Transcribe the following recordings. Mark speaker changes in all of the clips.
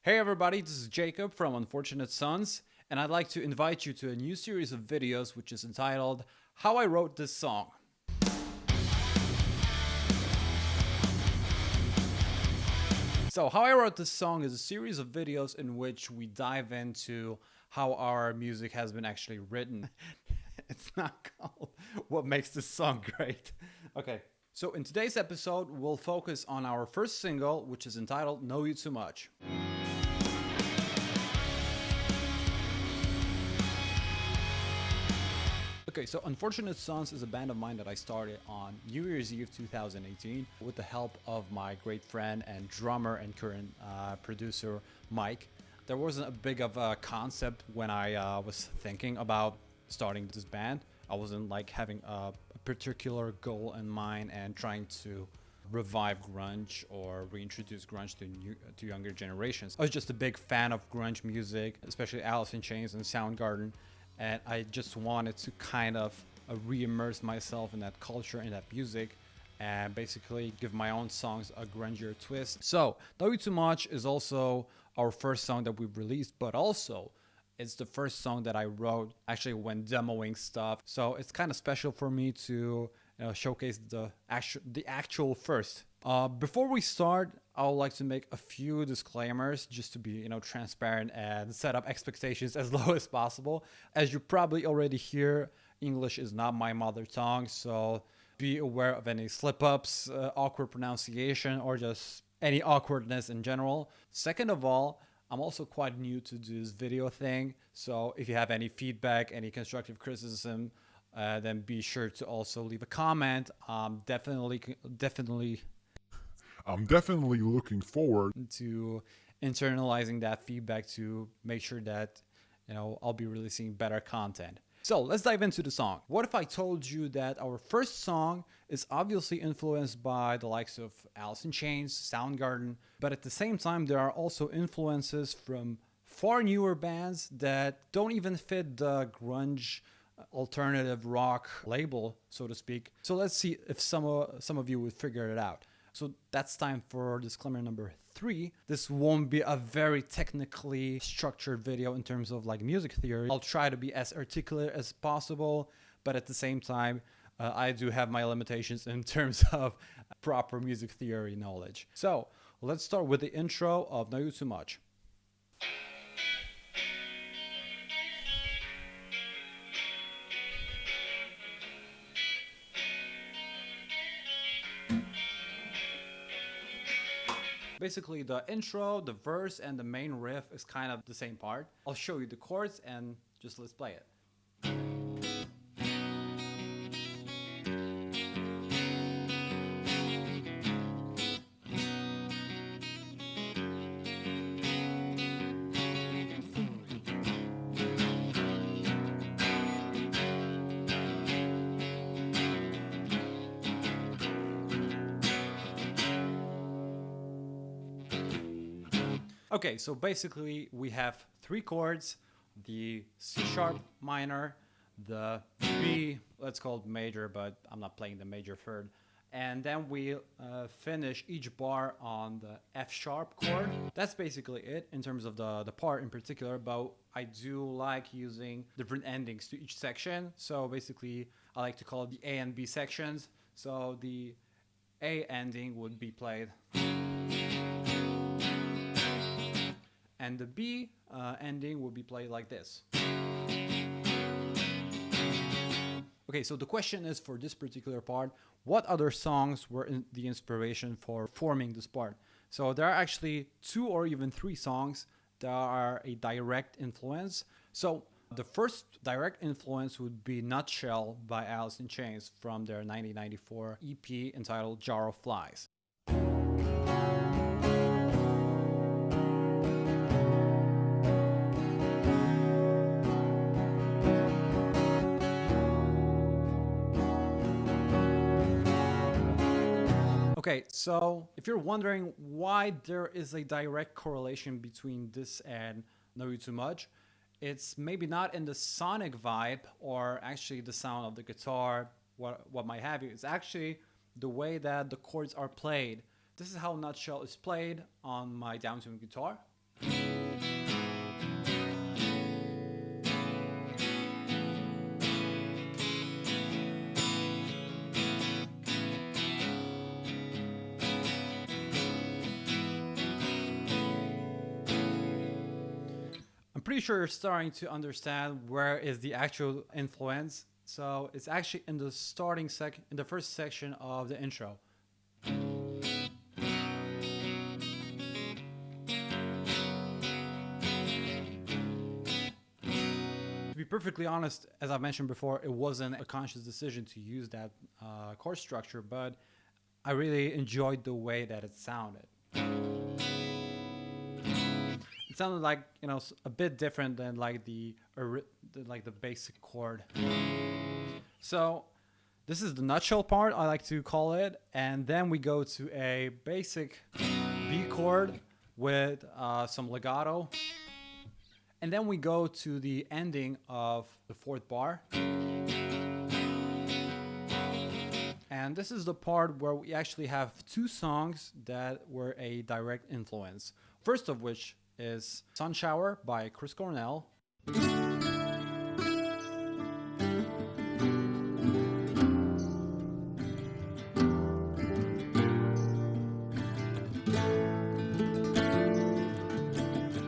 Speaker 1: Hey everybody, this is Jacob from Unfortunate Sons, and I'd like to invite you to a new series of videos which is entitled How I Wrote This Song. So, How I Wrote This Song is a series of videos in which we dive into how our music has been actually written. It's not called What Makes This Song Great. Okay, so in today's episode, we'll focus on our first single, which is entitled Know You Too Much. Okay, so Unfortunate Sons is a band of mine that I started on New Year's Eve 2018 with the help of my great friend and drummer and current producer, Mike. There wasn't a big of a concept when I was thinking about starting this band. I wasn't like having a particular goal in mind and trying to revive grunge or reintroduce grunge to younger generations. I was just a big fan of grunge music, especially Alice in Chains and Soundgarden, and I just wanted to kind of re-immerse myself in that culture and that music and basically give my own songs a grungier twist. So, Know You Too Much is also our first song that we've released, but also it's the first song that I wrote actually when demoing stuff. So it's kind of special for me to showcase the actual first. Before we start, I would like to make a few disclaimers just to be transparent and set up expectations as low as possible. As you probably already hear, English is not my mother tongue, so be aware of any slip-ups, awkward pronunciation, or just any awkwardness in general. Second of all, I'm also quite new to this video thing, so if you have any feedback, any constructive criticism, then be sure to also leave a comment.
Speaker 2: I'm definitely looking forward
Speaker 1: to internalizing that feedback to make sure that I'll be releasing better content. So let's dive into the song. What if I told you that our first song is obviously influenced by the likes of Alice in Chains, Soundgarden, but at the same time there are also influences from far newer bands that don't even fit the grunge alternative rock label, so to speak. So let's see if some of you would figure it out. So that's time for disclaimer number 3. This won't be a very technically structured video in terms of like music theory. I'll try to be as articulate as possible, but at the same time, I do have my limitations in terms of proper music theory knowledge. So let's start with the intro of Know You Too Much. Basically, the intro, the verse, and the main riff is kind of the same part. I'll show you the chords and just let's play it. Okay, so basically we have 3 chords, the C sharp minor, the B, let's call it major, but I'm not playing the major third, and then we finish each bar on the F sharp chord. That's basically it in terms of the part in particular, but I do like using different endings to each section. So basically I like to call it the A and B sections. So the A ending would be played, and the B ending will be played like this. Okay, so the question is, for this particular part, what other songs were the inspiration for forming this part? So there are actually 2 or even 3 songs that are a direct influence. So the first direct influence would be Nutshell by Alice in Chains from their 1994 EP entitled Jar of Flies. Okay, so if you're wondering why there is a direct correlation between this and Know You Too Much, it's maybe not in the sonic vibe or actually the sound of the guitar, what might have you. It's actually the way that the chords are played. This is how Nutshell is played on my downtuned guitar. pretty sure you're starting to understand where is the actual influence. So it's actually in the in the first section of the intro. To be perfectly honest, as I mentioned before, it wasn't a conscious decision to use that chord structure, but I really enjoyed the way that it sounded. It sounded like, you know, a bit different than like the basic chord. So this is the nutshell part, I like to call it, and then we go to a basic B chord with some legato. And then we go to the ending of the fourth bar. And this is the part where we actually have two songs that were a direct influence. First of which is Sun Shower by Chris Cornell.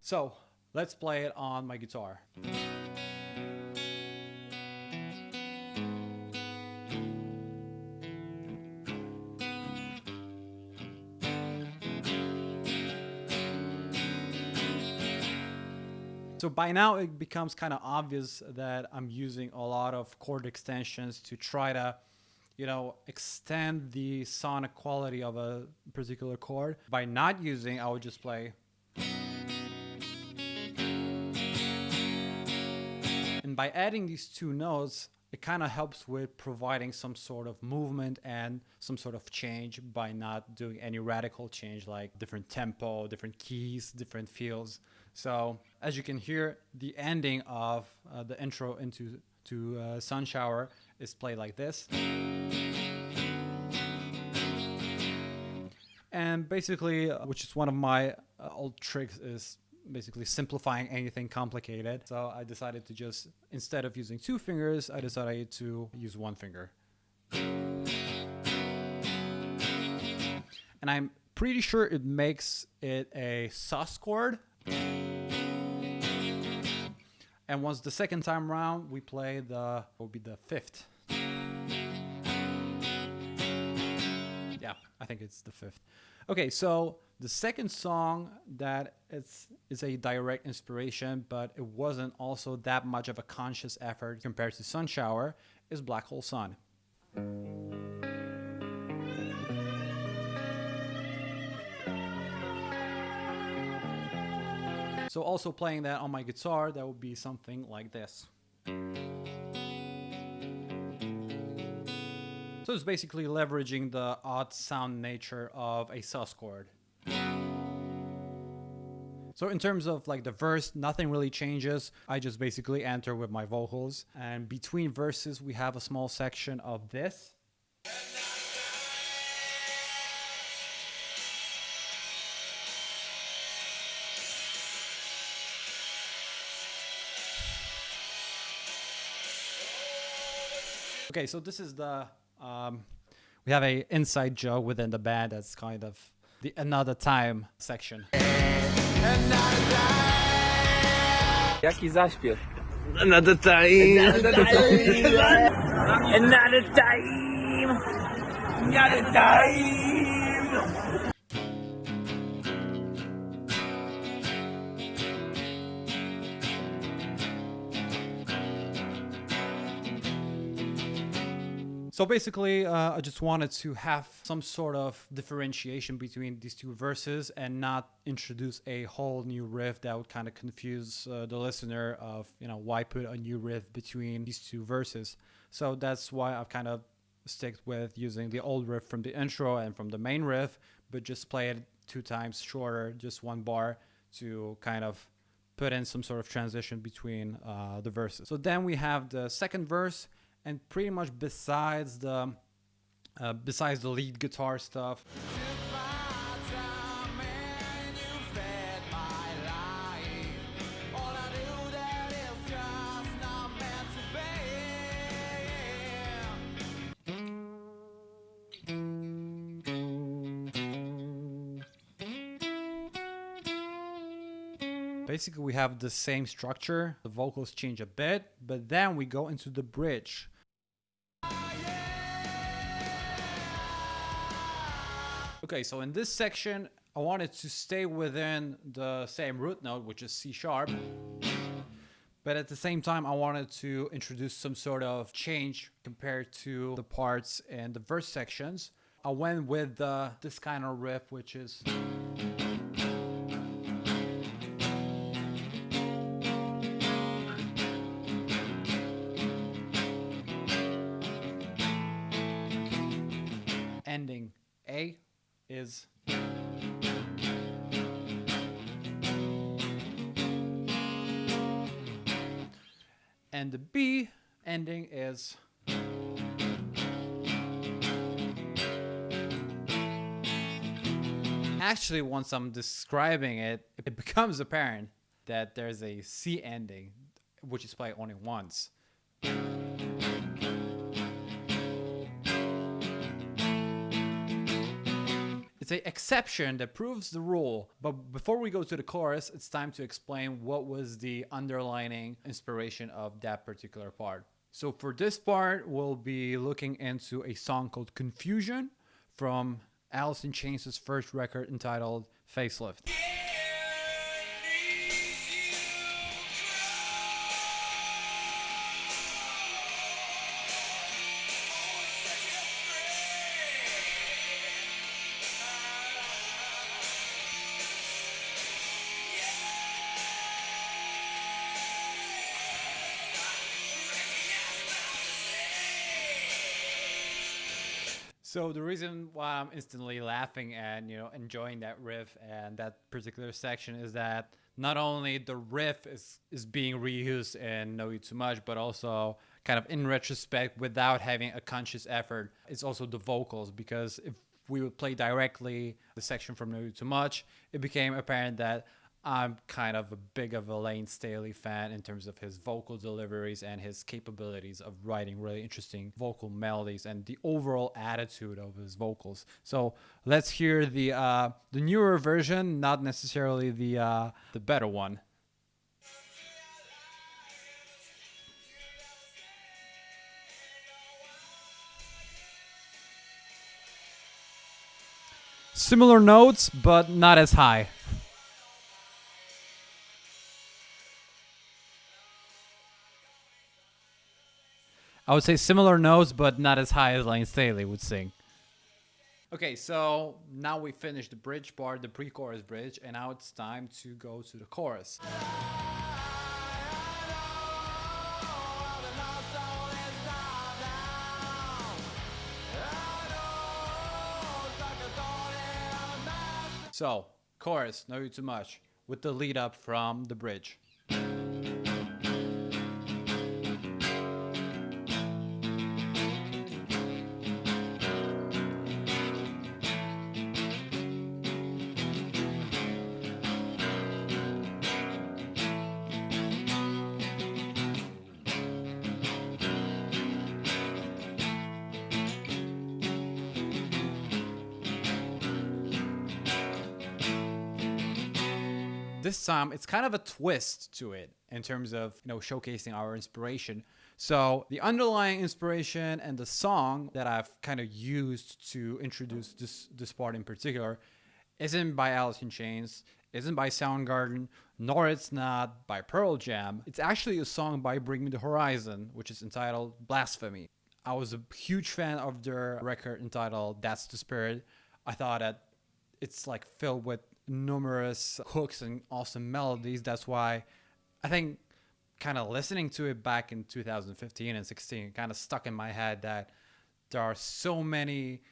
Speaker 1: So let's play it on my guitar. So by now it becomes kind of obvious that I'm using a lot of chord extensions to try to, you know, extend the sonic quality of a particular chord. By not using, I would just play. And by adding these two notes, it kind of helps with providing some sort of movement and some sort of change by not doing any radical change like different tempo, different keys, different feels. So as you can hear, the ending of the intro into Sun Shower is played like this. And basically, which is one of my old tricks, is basically simplifying anything complicated. So I decided to just, instead of using two fingers, I decided to use one finger. And I'm pretty sure it makes it a sus chord. And once the second time around, we play will be the fifth. Yeah, I think it's the fifth. Okay, so the second song that is a direct inspiration, but it wasn't also that much of a conscious effort compared to Sun Shower, is Black Hole Sun. So also playing that on my guitar, that would be something like this. So it's basically leveraging the odd sound nature of a sus chord. So in terms of like the verse, nothing really changes. I just basically enter with my vocals. And between verses, we have a small section of this. Okay, so this is the, we have a inside joke within the band that's kind of the Another Time section.
Speaker 3: Jaki zaśpiew? Another time. Another time. Another time. Another time.
Speaker 1: So basically, I just wanted to have some sort of differentiation between these two verses and not introduce a whole new riff that would kind of confuse the listener of, you know, why put a new riff between these two verses. So that's why I've kind of stick with using the old riff from the intro and from the main riff, but just play it 2 times shorter, just 1 bar, to kind of put in some sort of transition between the verses. So then we have the second verse. And pretty much besides the lead guitar stuff, Basically, we have the same structure. The vocals change a bit, but then we go into the bridge. Okay, so in this section, I wanted to stay within the same root note, which is C sharp. But at the same time, I wanted to introduce some sort of change compared to the parts in the verse sections. I went with this kind of riff, which is... ending A is... and the B ending is... Actually, once I'm describing it, it becomes apparent that there's a C ending, which is played only once. It's an exception that proves the rule. But before we go to the chorus, it's time to explain what was the underlining inspiration of that particular part. So for this part, we'll be looking into a song called Confusion from Alice in Chains' first record entitled Facelift. So the reason why I'm instantly laughing and, enjoying that riff and that particular section is that not only the riff is being reused in Know You Too Much, but also kind of in retrospect without having a conscious effort. It's also the vocals, because if we would play directly the section from Know You Too Much, it became apparent that I'm kind of a big of a Lane Staley fan in terms of his vocal deliveries and his capabilities of writing really interesting vocal melodies and the overall attitude of his vocals. So let's hear the newer version, not necessarily the better one. Similar notes, but not as high. I would say similar notes, but not as high as Lane Staley would sing. Okay, so now we finished the bridge part, the pre-chorus bridge, and now it's time to go to the chorus. So, chorus, Know You Too Much, with the lead up from the bridge. This time, it's kind of a twist to it in terms of, showcasing our inspiration. So the underlying inspiration and the song that I've kind of used to introduce this part in particular isn't by Alice in Chains, isn't by Soundgarden, nor it's not by Pearl Jam. It's actually a song by Bring Me the Horizon, which is entitled Blasphemy. I was a huge fan of their record entitled That's the Spirit. I thought that it's like filled with numerous hooks and awesome melodies. That's why I think kind of listening to it back in 2015 and 16, it kind of stuck in my head that there are so many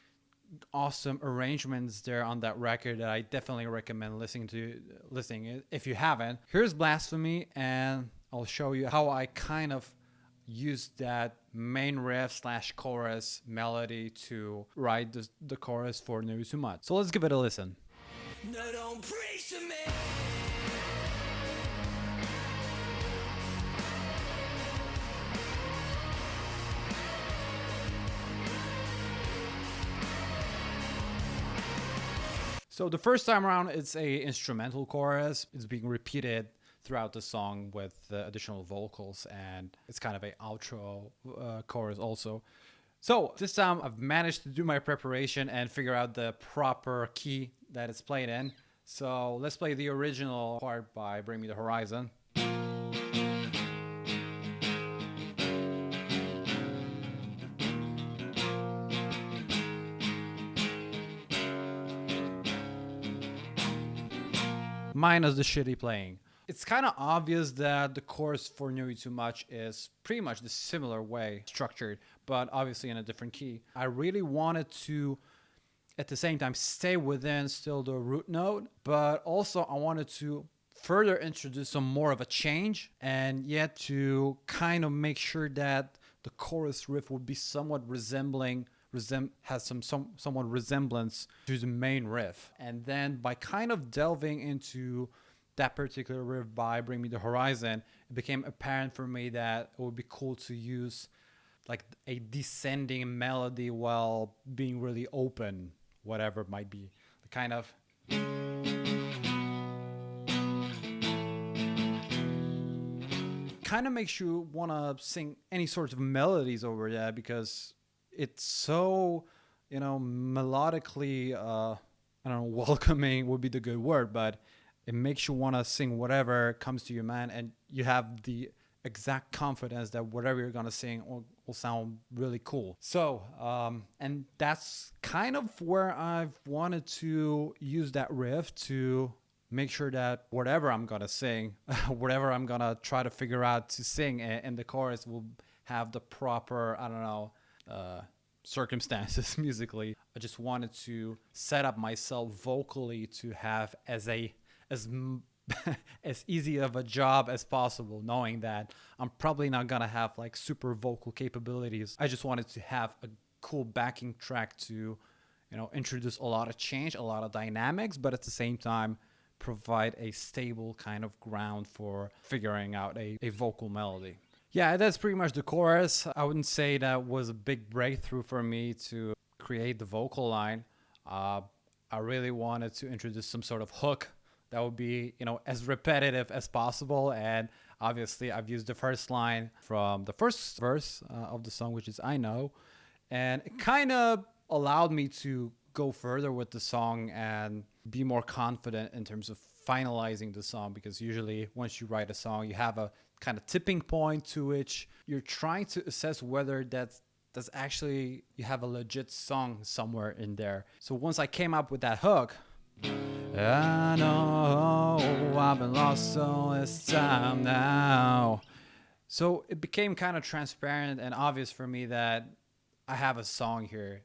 Speaker 1: awesome arrangements there on that record that I definitely recommend listening if you haven't. Here's Blasphemy, and I'll show you how I kind of used that main riff / chorus melody to write the chorus for Know You Too Much. So let's give it a listen. No, don't preach to me. So the first time around, it's a instrumental chorus. It's being repeated throughout the song with the additional vocals, and it's kind of a outro chorus also. So this time I've managed to do my preparation and figure out the proper key that it's played in. So let's play the original part by Bring Me the Horizon. Minus the shitty playing. It's kind of obvious that the chorus for Knew You Too Much is pretty much the similar way structured, but obviously in a different key. I really wanted to, at the same time, stay within still the root note, but also I wanted to further introduce some more of a change, and yet to kind of make sure that the chorus riff would be somewhat has somewhat resemblance to the main riff. And then by kind of delving into that particular riff by Bring Me the Horizon, it became apparent for me that it would be cool to use like a descending melody while being really open, whatever it might be. The kind of makes you want to sing any sorts of melodies over that, because it's so, melodically, I don't know, welcoming would be the good word, but it makes you want to sing whatever comes to your mind, and you have the exact confidence that whatever you're going to sing will sound really cool. So, and that's kind of where I've wanted to use that riff to make sure that whatever I'm going to sing, whatever I'm going to try to figure out to sing in the chorus will have the proper, circumstances musically. I just wanted to set up myself vocally to have as easy of a job as possible, knowing that I'm probably not gonna have like super vocal capabilities. I just wanted to have a cool backing track to, introduce a lot of change, a lot of dynamics, but at the same time provide a stable kind of ground for figuring out a vocal melody. Yeah, that's pretty much the chorus. I wouldn't say that was a big breakthrough for me to create the vocal line. I really wanted to introduce some sort of hook that would be, as repetitive as possible. And obviously I've used the first line from the first verse of the song, which is I Know. And it kind of allowed me to go further with the song and be more confident in terms of finalizing the song, because usually once you write a song, you have a kind of tipping point to which you're trying to assess whether that's actually you have a legit song somewhere in there. So once I came up with that hook, I know I've been lost all this time now. So it became kind of transparent and obvious for me that I have a song here.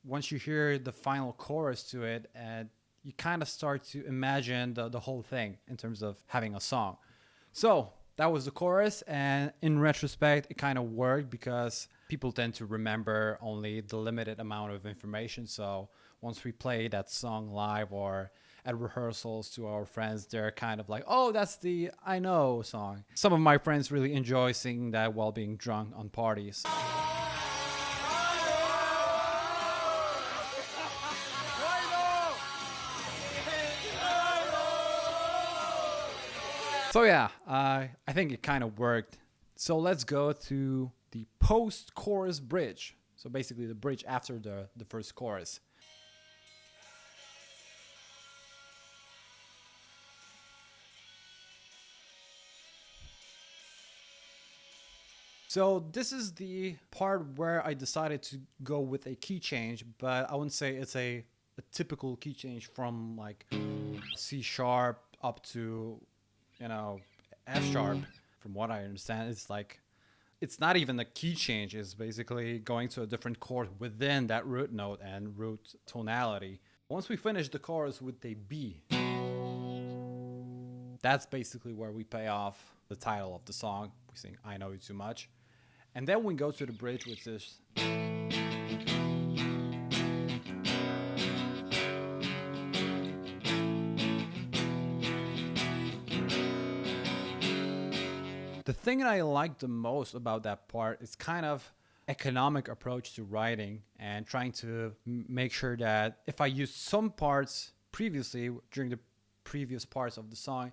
Speaker 1: Once you hear the final chorus to it, and you kind of start to imagine the whole thing in terms of having a song. So that was the chorus, and in retrospect, it kind of worked because people tend to remember only the limited amount of information. So once we play that song live or at rehearsals to our friends, they're kind of like, oh, that's the I Know song. Some of my friends really enjoy singing that while being drunk on parties. So yeah, I think it kind of worked. So let's go to the post-chorus bridge. So basically the bridge after the first chorus. So this is the part where I decided to go with a key change, but I wouldn't say it's a typical key change from like C sharp up to F sharp. From what I understand, it's not even a key change. It's basically going to a different chord within that root note and root tonality. Once we finish the chorus with a B, that's basically where we pay off the title of the song. We sing I Know You Too Much. And then we go to the bridge, which is the thing that I like the most about that part is kind of economic approach to writing and trying to make sure that if I use some parts previously during the previous parts of the song,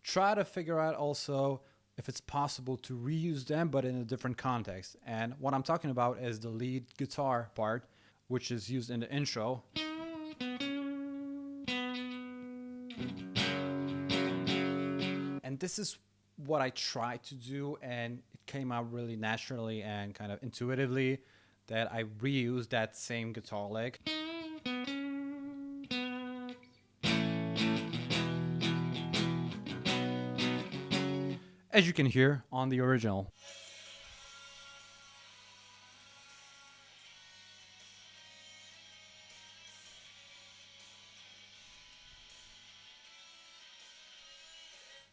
Speaker 1: try to figure out also if it's possible to reuse them but in a different context. And what I'm talking about is the lead guitar part, which is used in the intro. And this is what I tried to do, and it came out really naturally and kind of intuitively, that I reused that same guitar lick. As you can hear on the original.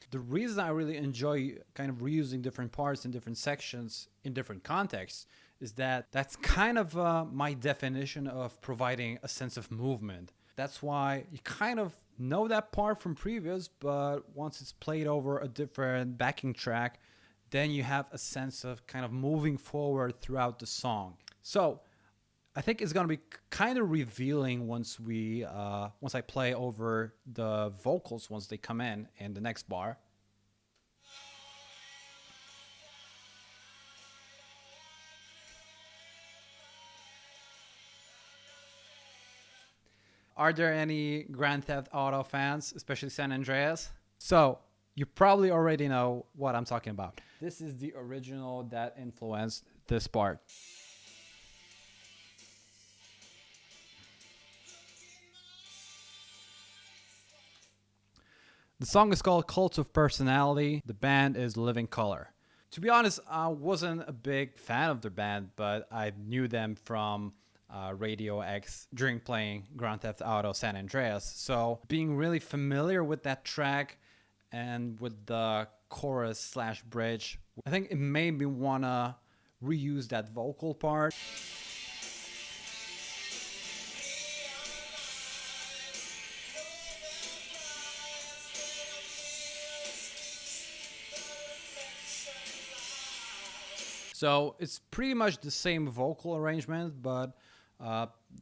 Speaker 1: The reason I really enjoy kind of reusing different parts in different sections in different contexts is that that's kind of my definition of providing a sense of movement. That's why you kind of know that part from previous, but once it's played over a different backing track, then you have a sense of kind of moving forward throughout the song. So I think it's gonna be kind of revealing once I play over the vocals once they come in the next bar. Are there any Grand Theft Auto fans, especially San Andreas? So you probably already know what I'm talking about. This is the original that influenced this part. The song is called Cult of Personality. The band is Living Color. To be honest, I wasn't a big fan of their band, but I knew them from Radio X during playing Grand Theft Auto San Andreas. So being really familiar with that track and with the chorus slash bridge, I think it made me want to reuse that vocal part. So it's pretty much the same vocal arrangement, but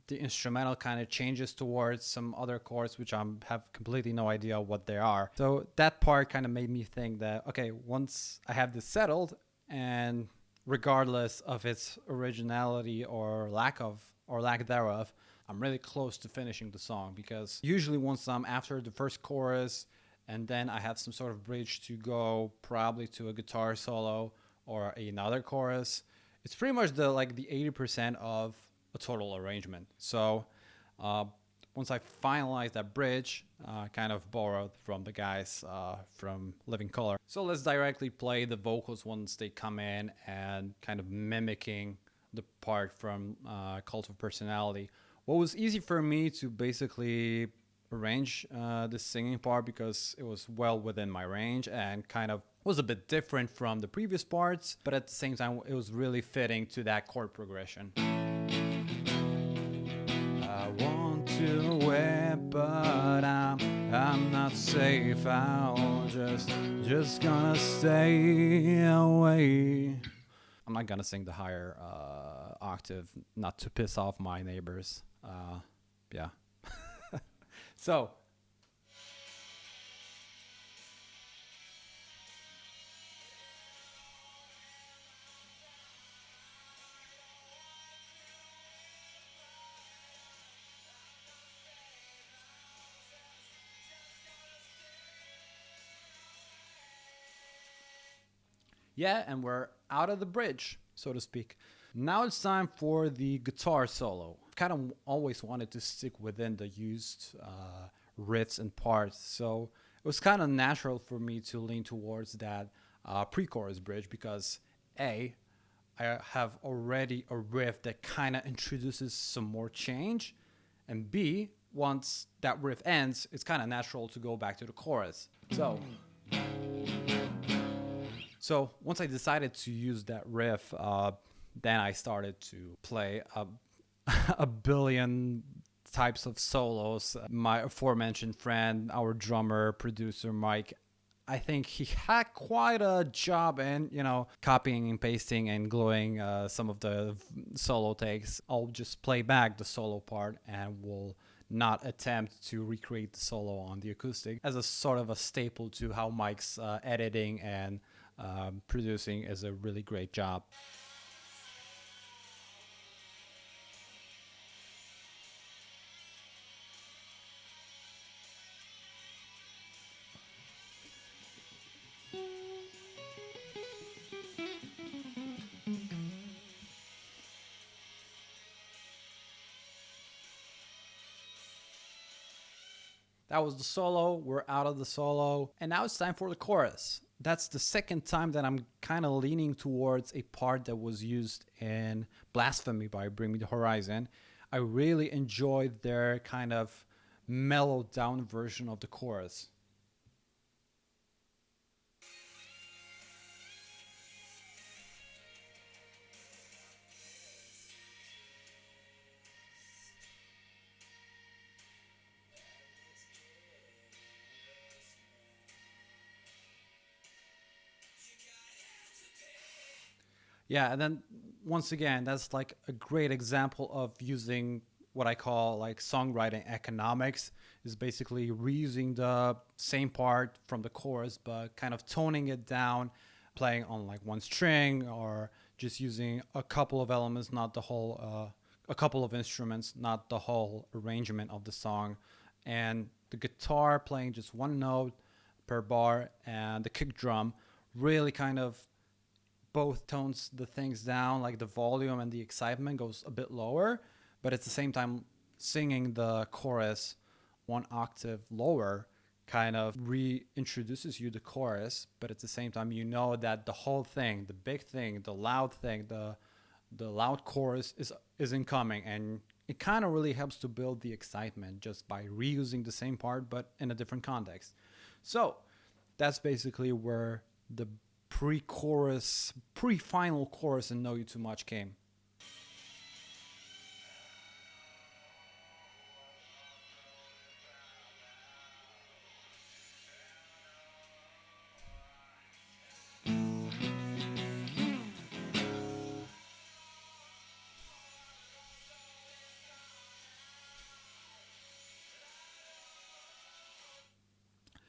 Speaker 1: the instrumental kind of changes towards some other chords, which I have completely no idea what they are. So that part kind of made me think that, okay, once I have this settled, and regardless of its originality or lack thereof, I'm really close to finishing the song, because usually once I'm after the first chorus and then I have some sort of bridge to go probably to a guitar solo or another chorus, it's pretty much the 80% of a total arrangement. So once I finalize that bridge, kind of borrowed from the guys from Living Color. So let's directly play the vocals once they come in and kind of mimicking the part from Cult of Personality. What was easy for me to basically arrange the singing part, because it was well within my range and kind of was a bit different from the previous parts, but at the same time it was really fitting to that chord progression. I want to whip, but I'm not safe. I'll just gonna stay away. I'm not gonna sing the higher octave, not to piss off my neighbors. Yeah. So. Yeah, and we're out of the bridge, so to speak. Now it's time for the guitar solo. I've kind of always wanted to stick within the used riffs and parts, so it was kind of natural for me to lean towards that pre-chorus bridge, because I have already a riff that kind of introduces some more change, and B, once that riff ends, it's kind of natural to go back to the chorus. So once I decided to use that riff, then I started to play a billion types of solos. My aforementioned friend, our drummer, producer, Mike, I think he had quite a job in, copying and pasting and gluing some of the solo takes. I'll just play back the solo part and we'll not attempt to recreate the solo on the acoustic, as a sort of a staple to how Mike's editing and producing is a really great job. That was the solo. We're out of the solo. And now it's time for the chorus. That's the second time that I'm kind of leaning towards a part that was used in Blasphemy by Bring Me the Horizon. I really enjoyed their kind of mellowed down version of the chorus. Yeah, and then once again, that's like a great example of using what I call like songwriting economics, is basically reusing the same part from the chorus, but kind of toning it down, playing on like one string, or just using a couple of elements, not the whole, a couple of instruments, not the whole arrangement of the song. And the guitar playing just one note per bar, and the kick drum really kind of both tones the things down, like the volume and the excitement goes a bit lower, but at the same time singing the chorus one octave lower kind of reintroduces you the chorus, but at the same time you know that the whole thing, the big thing, the loud thing, the loud chorus is incoming, and it kind of really helps to build the excitement just by reusing the same part but in a different context. So that's basically where the pre-chorus, pre-final chorus in Know You Too Much came.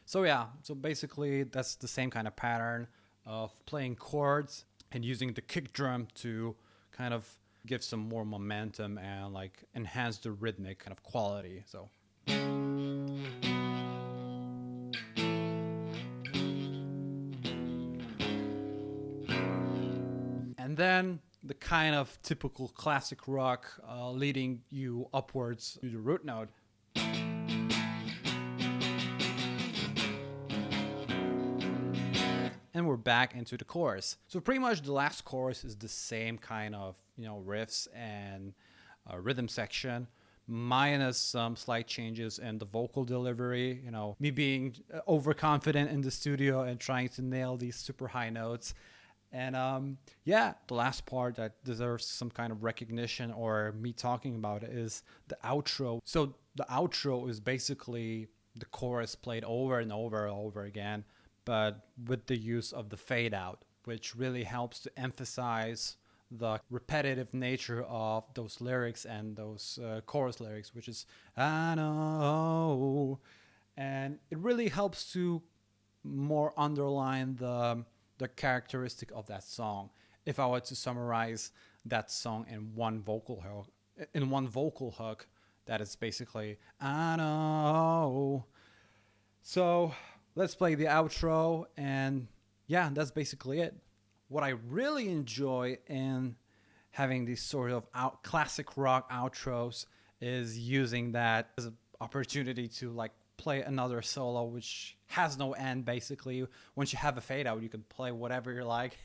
Speaker 1: So yeah, so basically that's the same kind of pattern of playing chords and using the kick drum to kind of give some more momentum and like enhance the rhythmic kind of quality. So and then the kind of typical classic rock leading you upwards to the root note. And we're back into the chorus. So pretty much the last chorus is the same kind of, riffs and rhythm section, minus some slight changes in the vocal delivery. Me being overconfident in the studio and trying to nail these super high notes. And yeah, the last part that deserves some kind of recognition or me talking about it is the outro. So the outro is basically the chorus played over and over and over again, but with the use of the fade out, which really helps to emphasize the repetitive nature of those lyrics and those chorus lyrics, which is I know, and it really helps to more underline the characteristic of that song. If I were to summarize that song in one vocal hook, that is basically I know. So let's play the outro, and yeah, that's basically it. What I really enjoy in having these sort of classic rock outros is using that as an opportunity to like play another solo which has no end. Basically, once you have a fade out, you can play whatever you like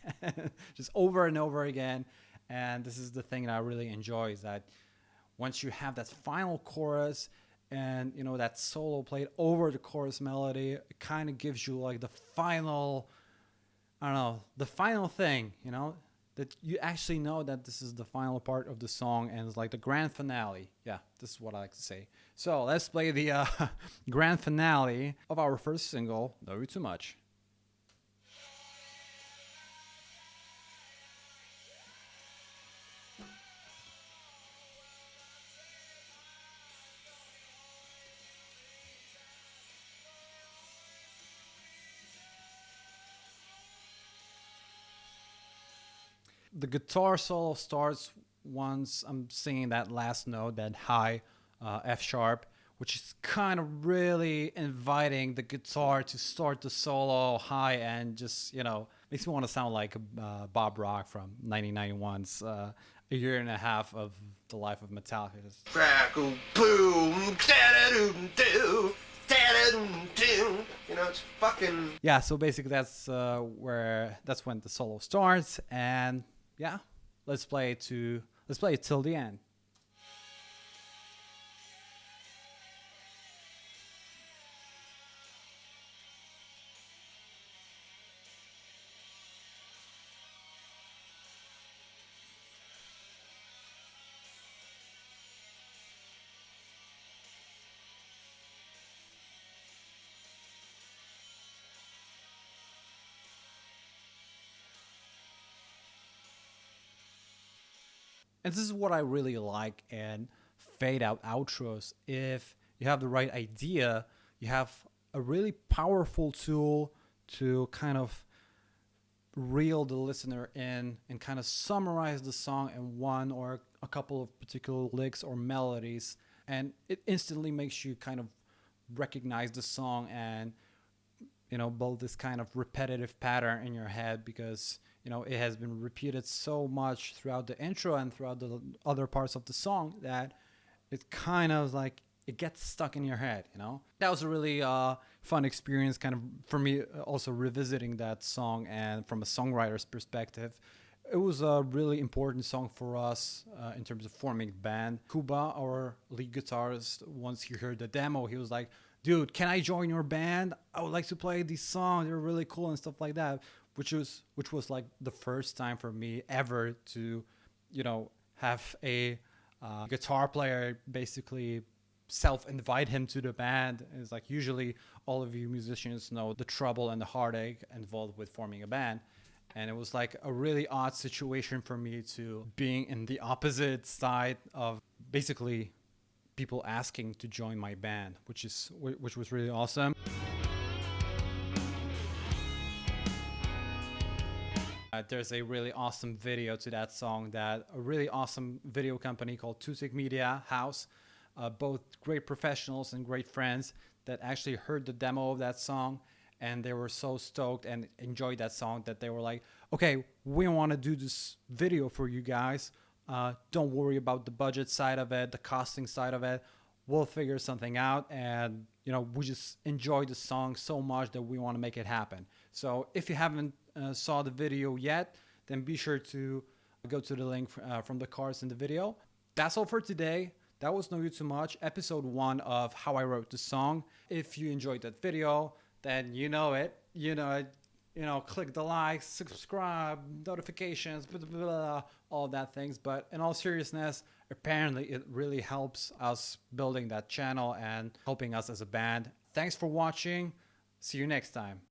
Speaker 1: just over and over again. And this is the thing that I really enjoy, is that once you have that final chorus and that solo played over the chorus melody, it kind of gives you like the final, I don't know, the final thing, that you actually know that this is the final part of the song, and it's like the grand finale. Yeah, this is what I like to say. So let's play the grand finale of our first single, Know You Too Much. The guitar solo starts once I'm singing that last note, that high F sharp, which is kind of really inviting the guitar to start the solo high and just, makes me want to sound like Bob Rock from 1991's A Year and a Half of the Life of Metallica. Just
Speaker 4: Crackle, boom, da-da-doom-doo, da-da-doom-doo. It's fucking...
Speaker 1: Yeah, so basically that's when the solo starts, and yeah, let's play it till the end. And this is what I really like in fade out outros. If you have the right idea, you have a really powerful tool to kind of reel the listener in and kind of summarize the song in one or a couple of particular licks or melodies. And it instantly makes you kind of recognize the song and build this kind of repetitive pattern in your head, because it has been repeated so much throughout the intro and throughout the other parts of the song that it kind of like it gets stuck in your head. That was a really fun experience kind of for me, also revisiting that song. And from a songwriter's perspective, it was a really important song for us in terms of forming a band. Kuba, our lead guitarist, once he heard the demo, he was like, dude, can I join your band? I would like to play these songs. They're really cool and stuff like that. Which was like the first time for me ever to, have a guitar player basically self-invite him to the band. It's like, usually all of you musicians know the trouble and the heartache involved with forming a band. And it was like a really odd situation for me to being in the opposite side of basically people asking to join my band, which was really awesome. There's a really awesome video to that song that a really awesome video company called Tusik Media House, both great professionals and great friends, that actually heard the demo of that song, and they were so stoked and enjoyed that song that they were like, okay, we want to do this video for you guys. Don't worry about the budget side of it, the costing side of it. We'll figure something out. And, we just enjoyed the song so much that we want to make it happen. So if you haven't saw the video yet, then be sure to go to the link from the cards in the video. That's all for today. That was No You Too Much, episode 1 of How I Wrote the Song. If you enjoyed that video, then click the like, subscribe, notifications, blah, blah, blah, all that things. But in all seriousness, apparently it really helps us building that channel and helping us as a band. Thanks for watching. See you next time.